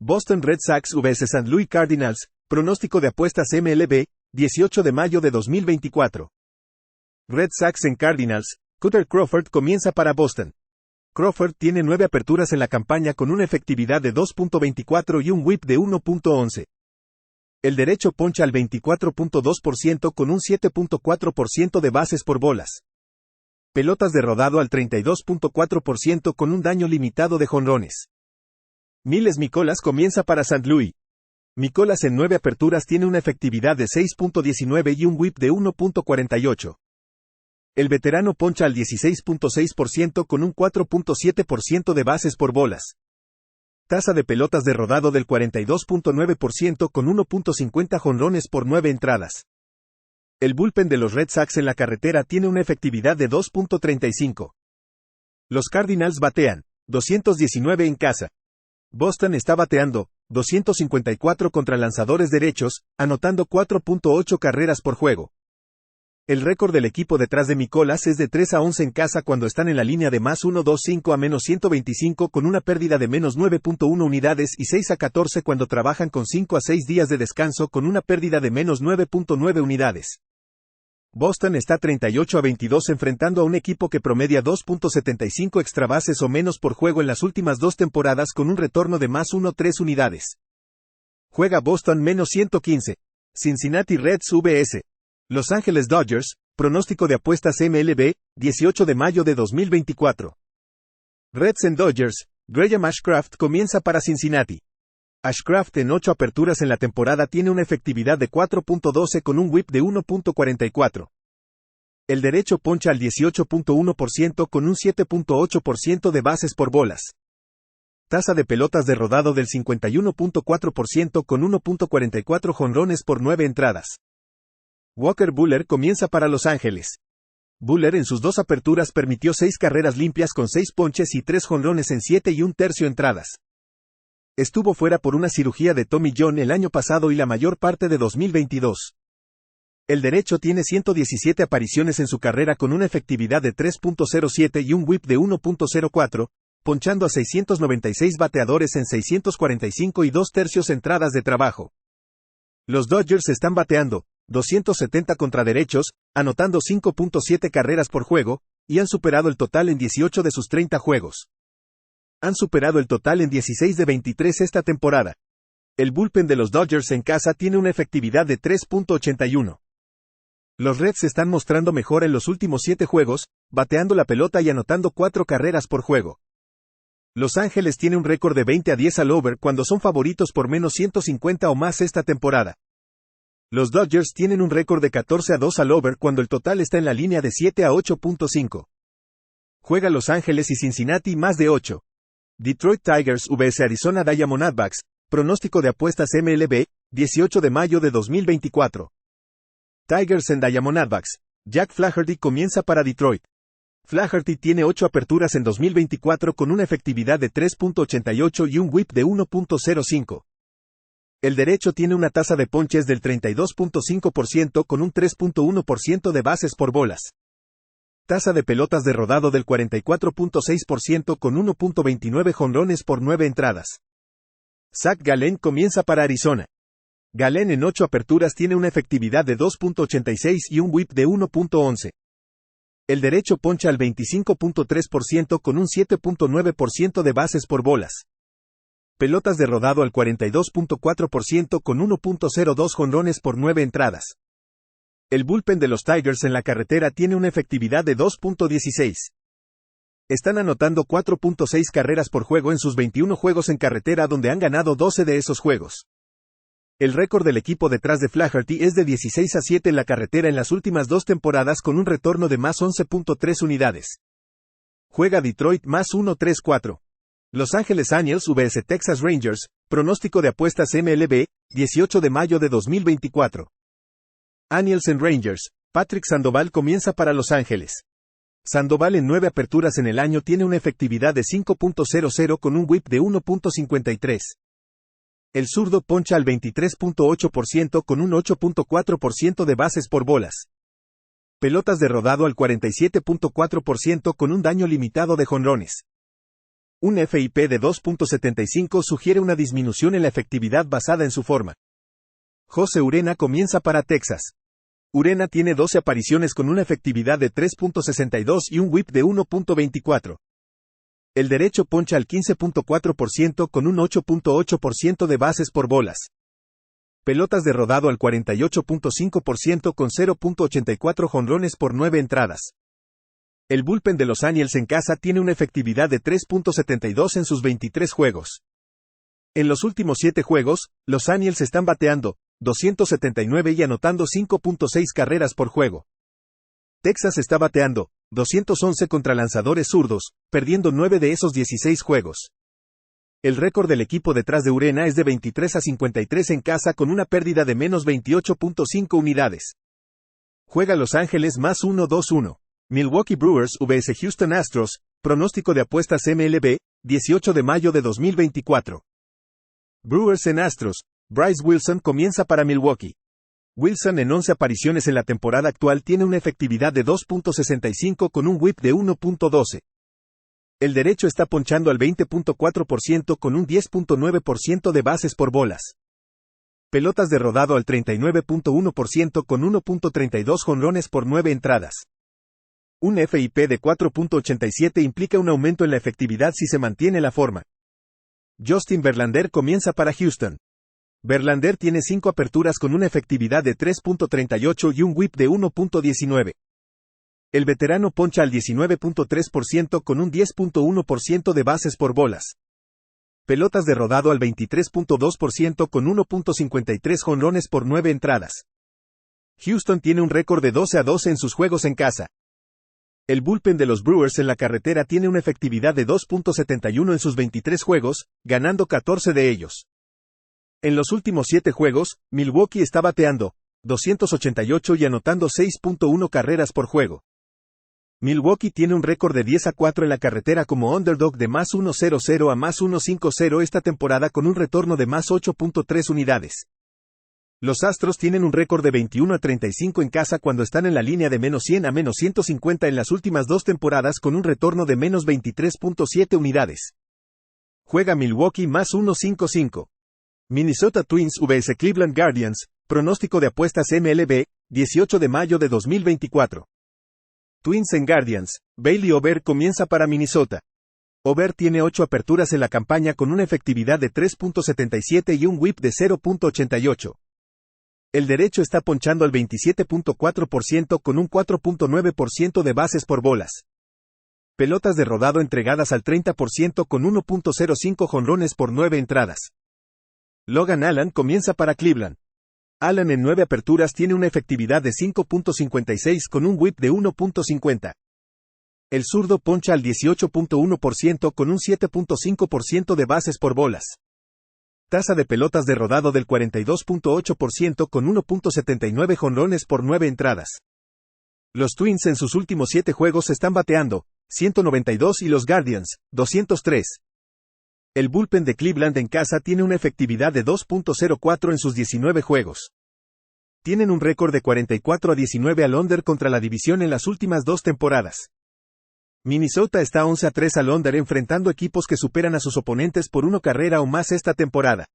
Boston Red Sox vs St. Louis Cardinals, pronóstico de apuestas MLB, 18 de mayo de 2024. Red Sox en Cardinals, Kutter Crawford comienza para Boston. Crawford tiene 9 aperturas en la campaña con una efectividad de 2.24 y un whip de 1.11. El derecho poncha al 24.2% con un 7.4% de bases por bolas. Pelotas de rodado al 32.4% con un daño limitado de jonrones. Miles Mikolas comienza para St. Louis. Mikolas en 9 aperturas tiene una efectividad de 6.19 y un whip de 1.48. El veterano poncha al 16.6% con un 4.7% de bases por bolas. Tasa de pelotas de rodado del 42.9% con 1.50 jonrones por 9 entradas. El bullpen de los Red Sox en la carretera tiene una efectividad de 2.35. Los Cardinals batean 219 en casa. Boston está bateando 254 contra lanzadores derechos, anotando 4.8 carreras por juego. El récord del equipo detrás de Mikolas es de 3-11 en casa cuando están en la línea de +125 a -125 con una pérdida de -9.1 unidades y 6-14 cuando trabajan con 5 a 6 días de descanso con una pérdida de -9.9 unidades. Boston está 38-22 enfrentando a un equipo que promedia 2.75 extra bases o menos por juego en las últimas 2 temporadas con un retorno de +1.3 unidades. Juega Boston -115. Cincinnati Reds vs Los Angeles Dodgers, pronóstico de apuestas MLB, 18 de mayo de 2024. Reds en Dodgers, Graham Ashcraft comienza para Cincinnati. Ashcraft en 8 aperturas en la temporada tiene una efectividad de 4.12 con un whip de 1.44. El derecho poncha al 18.1% con un 7.8% de bases por bolas. Tasa de pelotas de rodado del 51.4% con 1.44 jonrones por 9 entradas. Walker Buehler comienza para Los Ángeles. Buehler en sus 2 aperturas permitió 6 carreras limpias con 6 ponches y 3 jonrones en 7 1/3 entradas. Estuvo fuera por una cirugía de Tommy John el año pasado y la mayor parte de 2022. El derecho tiene 117 apariciones en su carrera con una efectividad de 3.07 y un whip de 1.04, ponchando a 696 bateadores en 645 2/3 entradas de trabajo. Los Dodgers están bateando 270 contra derechos, anotando 5.7 carreras por juego, y han superado el total en 18 de sus 30 juegos. Han superado el total en 16 de 23 esta temporada. El bullpen de los Dodgers en casa tiene una efectividad de 3.81. Los Reds están mostrando mejor en los últimos 7 juegos, bateando la pelota y anotando 4 carreras por juego. Los Ángeles tiene un récord de 20-10 al over cuando son favoritos por -150 o más esta temporada. Los Dodgers tienen un récord de 14-2 al over cuando el total está en la línea de 7-8.5. Juega Los Ángeles y Cincinnati más de 8. Detroit Tigers vs Arizona Diamondbacks, pronóstico de apuestas MLB, 18 de mayo de 2024. Tigers en Diamondbacks, Jack Flaherty comienza para Detroit. Flaherty tiene 8 aperturas en 2024 con una efectividad de 3.88 y un whip de 1.05. El derecho tiene una tasa de ponches del 32.5% con un 3.1% de bases por bolas. Tasa de pelotas de rodado del 44.6% con 1.29 jonrones por 9 entradas. Zach Gallen comienza para Arizona. Gallen en 8 aperturas tiene una efectividad de 2.86 y un whip de 1.11. El derecho poncha al 25.3% con un 7.9% de bases por bolas. Pelotas de rodado al 42.4% con 1.02 jonrones por 9 entradas. El bullpen de los Tigers en la carretera tiene una efectividad de 2.16. Están anotando 4.6 carreras por juego en sus 21 juegos en carretera donde han ganado 12 de esos juegos. El récord del equipo detrás de Flaherty es de 16-7 en la carretera en las últimas 2 temporadas con un retorno de +11.3 unidades. Juega Detroit +1-3-4. Los Angeles Angels vs Texas Rangers, pronóstico de apuestas MLB, 18 de mayo de 2024. Angels en Rangers, Patrick Sandoval comienza para Los Ángeles. Sandoval en 9 aperturas en el año tiene una efectividad de 5.00 con un whip de 1.53. El zurdo poncha al 23.8% con un 8.4% de bases por bolas. Pelotas de rodado al 47.4% con un daño limitado de jonrones. Un FIP de 2.75 sugiere una disminución en la efectividad basada en su forma. José Urena comienza para Texas. Urena tiene 12 apariciones con una efectividad de 3.62 y un whip de 1.24. El derecho poncha al 15.4% con un 8.8% de bases por bolas. Pelotas de rodado al 48.5% con 0.84 jonrones por 9 entradas. El bullpen de Los Angels en casa tiene una efectividad de 3.72 en sus 23 juegos. En los últimos 7 juegos, Los Angels están bateando 279 y anotando 5.6 carreras por juego. Texas está bateando 211 contra lanzadores zurdos, perdiendo 9 de esos 16 juegos. El récord del equipo detrás de Urena es de 23-53 en casa con una pérdida de menos 28.5 unidades. Juega Los Ángeles más 1-2-1. Milwaukee Brewers vs Houston Astros, pronóstico de apuestas MLB, 18 de mayo de 2024. Brewers en Astros, Bryce Wilson comienza para Milwaukee. Wilson en 11 apariciones en la temporada actual tiene una efectividad de 2.65 con un whip de 1.12. El derecho está ponchando al 20.4% con un 10.9% de bases por bolas. Pelotas de rodado al 39.1% con 1.32 jonrones por 9 entradas. Un FIP de 4.87 implica un aumento en la efectividad si se mantiene la forma. Justin Verlander comienza para Houston. Verlander tiene 5 aperturas con una efectividad de 3.38 y un whip de 1.19. El veterano poncha al 19.3% con un 10.1% de bases por bolas. Pelotas de rodado al 23.2% con 1.53 jonrones por 9 entradas. Houston tiene un récord de 12-12 en sus juegos en casa. El bullpen de los Brewers en la carretera tiene una efectividad de 2.71 en sus 23 juegos, ganando 14 de ellos. En los últimos 7 juegos, Milwaukee está bateando 288 y anotando 6.1 carreras por juego. Milwaukee tiene un récord de 10-4 en la carretera como underdog de más 1.00 a más 1.50 esta temporada con un retorno de más 8.3 unidades. Los Astros tienen un récord de 21-35 en casa cuando están en la línea de menos 100 a menos 150 en las últimas 2 temporadas con un retorno de menos 23.7 unidades. Juega Milwaukee más 1.55. Minnesota Twins vs Cleveland Guardians, pronóstico de apuestas MLB, 18 de mayo de 2024. Twins en Guardians, Bailey Ober comienza para Minnesota. Ober tiene 8 aperturas en la campaña con una efectividad de 3.77 y un whip de 0.88. El derecho está ponchando al 27.4% con un 4.9% de bases por bolas. Pelotas de rodado entregadas al 30% con 1.05 jonrones por 9 entradas. Logan Allen comienza para Cleveland. Allen en 9 aperturas tiene una efectividad de 5.56 con un whip de 1.50. El zurdo poncha al 18.1% con un 7.5% de bases por bolas. Tasa de pelotas de rodado del 42.8% con 1.79 jonrones por 9 entradas. Los Twins en sus últimos 7 juegos están bateando 192 y los Guardians 203. El bullpen de Cleveland en casa tiene una efectividad de 2.04 en sus 19 juegos. Tienen un récord de 44-19 al under contra la división en las últimas 2 temporadas. Minnesota está 11-3 al under enfrentando equipos que superan a sus oponentes por 1 carrera o más esta temporada.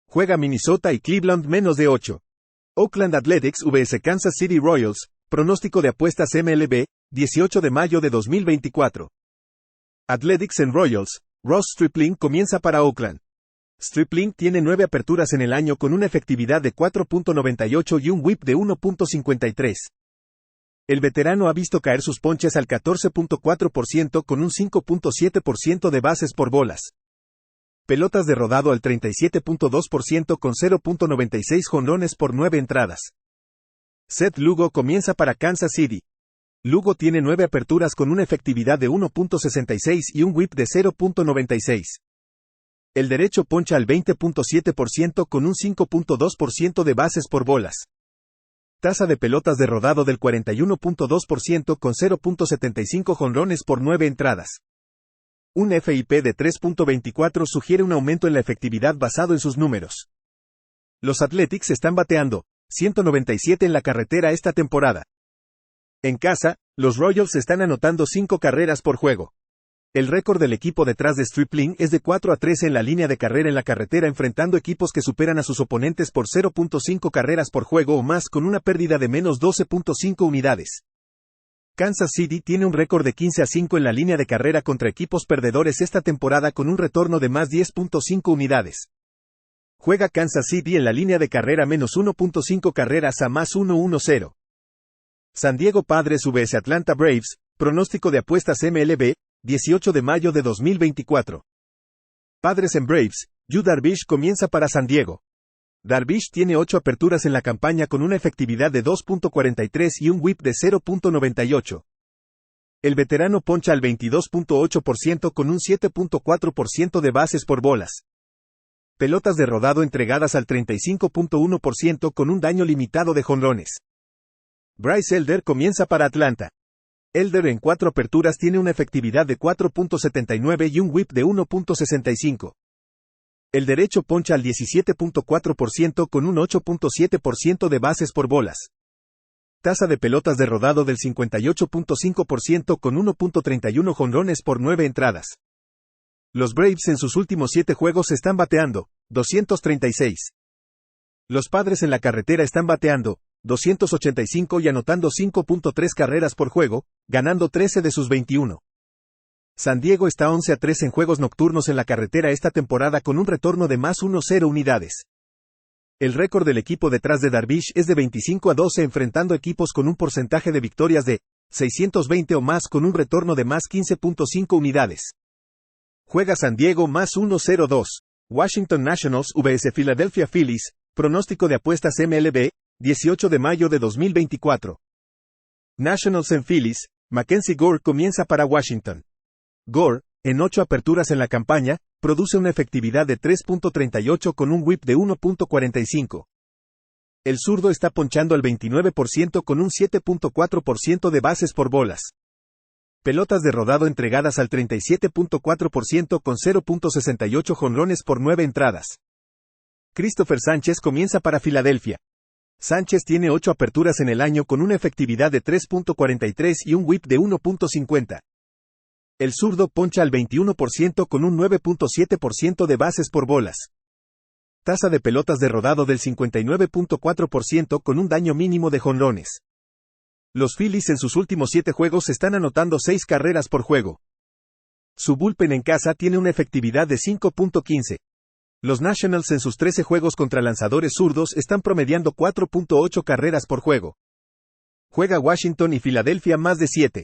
Juega Minnesota y Cleveland menos de 8. Oakland Athletics vs Kansas City Royals, pronóstico de apuestas MLB, 18 de mayo de 2024. Athletics en Royals, Ross Stripling comienza para Oakland. Stripling tiene 9 aperturas en el año con una efectividad de 4.98 y un whip de 1.53. El veterano ha visto caer sus ponches al 14.4% con un 5.7% de bases por bolas. Pelotas de rodado al 37.2% con 0.96 jonrones por 9 entradas. Seth Lugo comienza para Kansas City. Lugo tiene 9 aperturas con una efectividad de 1.66 y un whip de 0.96. El derecho poncha al 20.7% con un 5.2% de bases por bolas. Tasa de pelotas de rodado del 41.2% con 0.75 jonrones por 9 entradas. Un FIP de 3.24 sugiere un aumento en la efectividad basado en sus números. Los Athletics están bateando 197 en la carretera esta temporada. En casa, los Royals están anotando 5 carreras por juego. El récord del equipo detrás de Stripling es de 4-13 en la línea de carrera en la carretera, enfrentando equipos que superan a sus oponentes por 0.5 carreras por juego o más, con una pérdida de menos 12.5 unidades. Kansas City tiene un récord de 15-5 en la línea de carrera contra equipos perdedores esta temporada, con un retorno de más 10.5 unidades. Juega Kansas City en la línea de carrera menos 1.5 carreras a más 1-1-0. San Diego Padres vs Atlanta Braves, pronóstico de apuestas MLB, 18 de mayo de 2024. Padres en Braves, Yu Darvish comienza para San Diego. Darvish tiene 8 aperturas en la campaña con una efectividad de 2.43 y un whip de 0.98. El veterano poncha al 22.8% con un 7.4% de bases por bolas. Pelotas de rodado entregadas al 35.1% con un daño limitado de jonrones. Bryce Elder comienza para Atlanta. Elder en 4 aperturas tiene una efectividad de 4.79 y un whip de 1.65. El derecho poncha al 17.4% con un 8.7% de bases por bolas. Tasa de pelotas de rodado del 58.5% con 1.31 jonrones por 9 entradas. Los Braves en sus últimos 7 juegos están bateando 236. Los Padres en la carretera están bateando 285 y anotando 5.3 carreras por juego, ganando 13 de sus 21. San Diego está 11-3 en juegos nocturnos en la carretera esta temporada, con un retorno de más 1-0 unidades. El récord del equipo detrás de Darvish es de 25-12, enfrentando equipos con un porcentaje de victorias de 620 o más, con un retorno de más 15.5 unidades. Juega San Diego más 1-0-2. Washington Nationals vs Philadelphia Phillies, pronóstico de apuestas MLB, 18 de mayo de 2024. Nationals en Phillies, Mackenzie Gore comienza para Washington. Gore, en 8 aperturas en la campaña, produce una efectividad de 3.38 con un whip de 1.45. El zurdo está ponchando al 29% con un 7.4% de bases por bolas. Pelotas de rodado entregadas al 37.4% con 0.68 jonrones por 9 entradas. Christopher Sánchez comienza para Filadelfia. Sánchez tiene 8 aperturas en el año con una efectividad de 3.43 y un whip de 1.50. El zurdo poncha al 21% con un 9.7% de bases por bolas. Tasa de pelotas de rodado del 59.4% con un daño mínimo de jonrones. Los Phillies en sus últimos 7 juegos están anotando 6 carreras por juego. Su bullpen en casa tiene una efectividad de 5.15. Los Nationals en sus 13 juegos contra lanzadores zurdos están promediando 4.8 carreras por juego. Juega Washington y Filadelfia más de 7.